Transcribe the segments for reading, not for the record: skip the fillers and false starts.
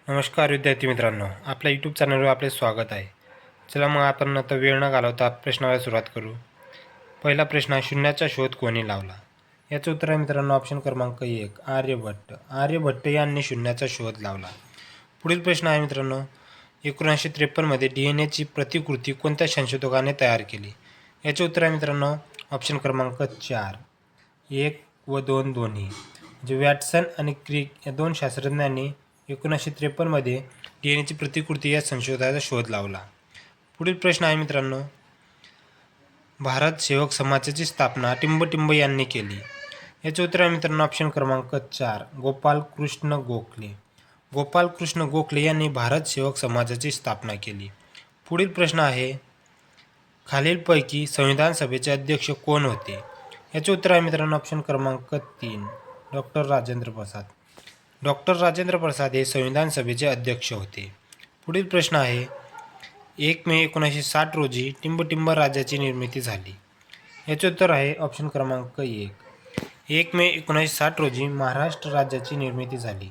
नमस्कार विद्यार्थी मित्रांनो, आपल्या यूट्यूब चॅनलवर आपले स्वागत आहे. चला मग आपण आता वेळ न घालवता प्रश्नाला सुरुवात करू. पहिला प्रश्न आहे, शून्याचा शोध कोणी लावला? याचं उत्तर आहे मित्रांनो ऑप्शन क्रमांक 1 आर्यभट्ट. आर्यभट्ट यांनी शून्याचा शोध लावला. पुढील प्रश्न आहे मित्रांनो, 1953 मध्ये DNA ची प्रतिकृती कोणत्या संशोधकाने तयार केली? याचे उत्तर आहे मित्रांनो ऑप्शन क्रमांक 4 1 व 2 दोन्ही. म्हणजे वॅटसन आणि क्रिक या दोन शास्त्रज्ञांनी 1953 मध्ये DNA ची प्रतिकृती या संशोधनाचा शोध लावला. पुढील प्रश्न आहे मित्रांनो, भारत सेवक समाजाची स्थापना टिंबटिंब यांनी केली. याचे उत्तर आहे मित्रांनो ऑप्शन क्रमांक 4 गोपाल कृष्ण गोखले. गोपाल कृष्ण गोखले यांनी भारत सेवक समाजाची स्थापना केली. पुढील प्रश्न आहे, खालीलपैकी संविधान सभेचे अध्यक्ष कोण होते? याचे उत्तर आहे मित्रांनो ऑप्शन क्रमांक 3 डॉक्टर राजेंद्र प्रसाद. डॉक्टर राजेंद्र प्रसाद हे संविधान सभेचे अध्यक्ष होते. पुढील प्रश्न आहे, 1 मे 1960 रोजी टिंबटिंब राज्याची निर्मिती झाली. याचे उत्तर आहे ऑप्शन क्रमांक 1 मे 1960 रोजी महाराष्ट्र राज्याची निर्मिती झाली.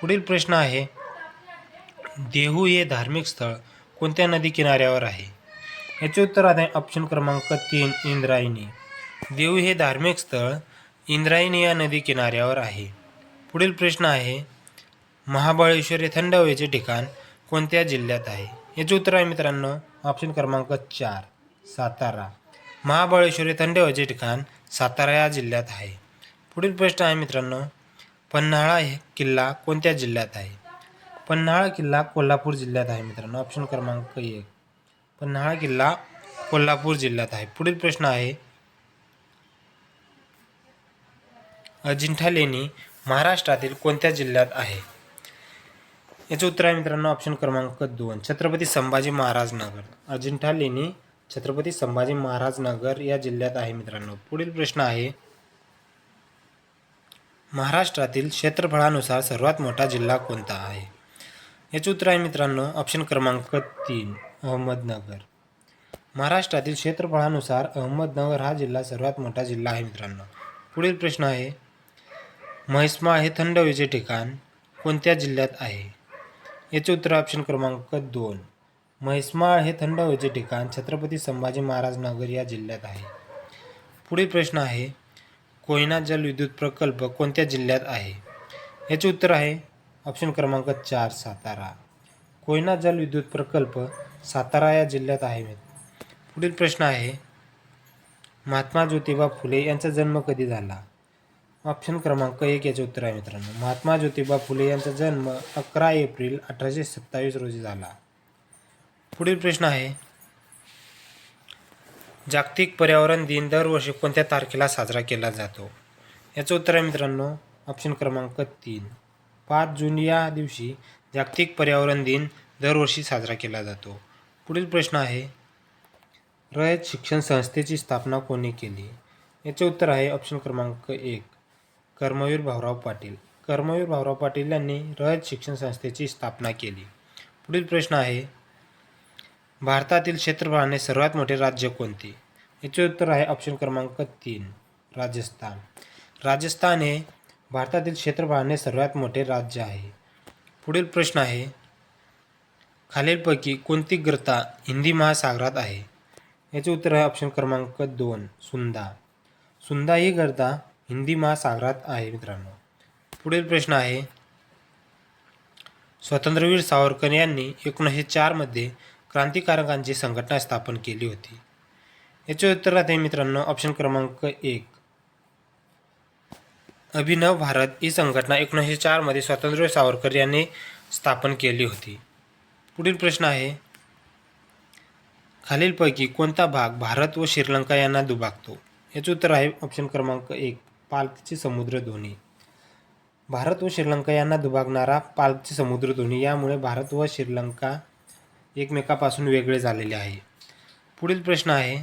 पुढील प्रश्न आहे, देहू हे धार्मिक स्थळ कोणत्या नदी किनाऱ्यावर आहे? याचे उत्तर आहे ऑप्शन क्रमांक 3 इंद्रायणी. देहू हे धार्मिक स्थळ इंद्रायणी या नदी किनाऱ्यावर आहे. पुढील प्रश्न आहे, महाबळेश्वर हे थंड हवेचे ठिकाण कोणत्या जिल्ह्यात आहे? याचे उत्तर आहे मित्रांनो ऑप्शन क्रमांक 4 सातारा. महाबळेश्वर हे थंड हवेचे ठिकाण सातारा या जिल्ह्यात आहे. पुढील प्रश्न आहे मित्रांनो, पन्हाळा हे किल्ला कोणत्या जिल्ह्यात आहे? पन्हाळा किल्ला कोल्हापूर जिल्ह्यात आहे मित्रांनो ऑप्शन क्रमांक 1. पन्हाळा किल्ला कोल्हापूर जिल्ह्यात आहे. पुढील प्रश्न आहे, अजिंठा लेणी महाराष्ट्रातील कोणत्या जिल्ह्यात आहे? याचे उत्तर आहे मित्रांनो ऑप्शन क्रमांक 2 छत्रपती संभाजी महाराज नगर. अजिंठा लेणी छत्रपती संभाजी महाराज नगर या जिल्ह्यात आहे मित्रांनो. पुढील प्रश्न आहे, महाराष्ट्रातील क्षेत्रफळानुसार सर्वात मोठा जिल्हा कोणता आहे? याचे उत्तर आहे मित्रांनो ऑप्शन क्रमांक 3 अहमदनगर. महाराष्ट्रातील क्षेत्रफळानुसार अहमदनगर हा जिल्हा सर्वात मोठा जिल्हा आहे मित्रांनो. पुढील प्रश्न आहे, म्हैसमाळ हे थंड हवेचे ठिकाण कोणत्या जिल्ह्यात आहे? याचे उत्तर ऑप्शन क्रमांक 2 म्हैसमाळ हे थंड हवेचे ठिकाण छत्रपती संभाजी महाराज नगर या जिल्ह्यात आहे. पुढील प्रश्न आहे, कोयना जलविद्युत प्रकल्प कोणत्या जिल्ह्यात आहे? याचे उत्तर आहे ऑप्शन क्रमांक 4 सातारा. कोयना जलविद्युत प्रकल्प सातारा या जिल्ह्यात आहे. पुढील प्रश्न आहे, महात्मा ज्योतिबा फुले यांचा जन्म कधी झाला? ऑप्शन क्रमांक 1 याचे उत्तर आहे मित्रांनो, महात्मा ज्योतिबा फुले यांचा जन्म 11 एप्रिल 1827 रोजी झाला. पुढील प्रश्न आहे, जागतिक पर्यावरण दिन दरवर्षी कोणत्या तारखेला साजरा केला जातो? याचं उत्तर आहे मित्रांनो ऑप्शन क्रमांक 3 5 जून या दिवशी जागतिक पर्यावरण दिन दरवर्षी साजरा केला जातो. पुढील प्रश्न आहे, रयत शिक्षण संस्थेची स्थापना कोणी केली? याचे उत्तर आहे ऑप्शन क्रमांक 1 कर्मवीर भाऊराव पाटील. कर्मवीर भाऊराव पाटील यांनी रयत शिक्षण संस्थेची स्थापना केली. पुढील प्रश्न आहे, भारतातील क्षेत्रफळाने सर्वात मोठे राज्य कोणते? याचे उत्तर आहे ऑप्शन क्रमांक 3 राजस्थान. राजस्थान हे भारतातील क्षेत्रफळाने सर्वात मोठे राज्य आहे. पुढील प्रश्न आहे, खालीलपैकी कोणती गर्ता हिंदी महासागरात आहे? याचे उत्तर आहे ऑप्शन क्रमांक 2 सुंदा. सुंदा ही गर्ता हिंदी महासागरात आहे मित्रांनो. पुढील प्रश्न आहे, स्वातंत्र्यवीर सावरकर यांनी 1904 मध्ये क्रांतिकारकांची संघटना स्थापन केली होती. याचे उत्तर आहे मित्रांनो ऑप्शन क्रमांक 1 अभिनव भारत ही संघटना 1904 मध्ये स्वातंत्र्यवीर सावरकर यांनी स्थापन केली होती. पुढील प्रश्न आहे, खालीलपैकी कोणता भाग भारत व श्रीलंका यांना दुभागतो? याचे उत्तर आहे ऑप्शन क्रमांक 1 पाल्कची समुद्रधुनी. भारत व श्रीलंका यांना दुभागणारा पाल्कची समुद्रधुनी यामुळे भारत व श्रीलंका एकमेकापासून वेगळे झालेले आहे. पुढील प्रश्न आहे,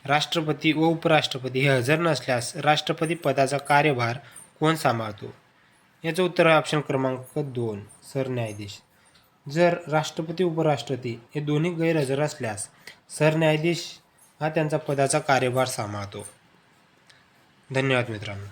राष्ट्रपती व उपराष्ट्रपती हे हजर नसल्यास राष्ट्रपती पदाचा कार्यभार कोण सांभाळतो? याचं उत्तर आहे ऑप्शन क्रमांक 2 सरन्यायाधीश. जर राष्ट्रपती उपराष्ट्रपती हे दोन्ही गैरहजर असल्यास सरन्यायाधीश हा त्यांचा पदाचा कार्यभार सांभाळतो. धन्यवाद मित्रांनो.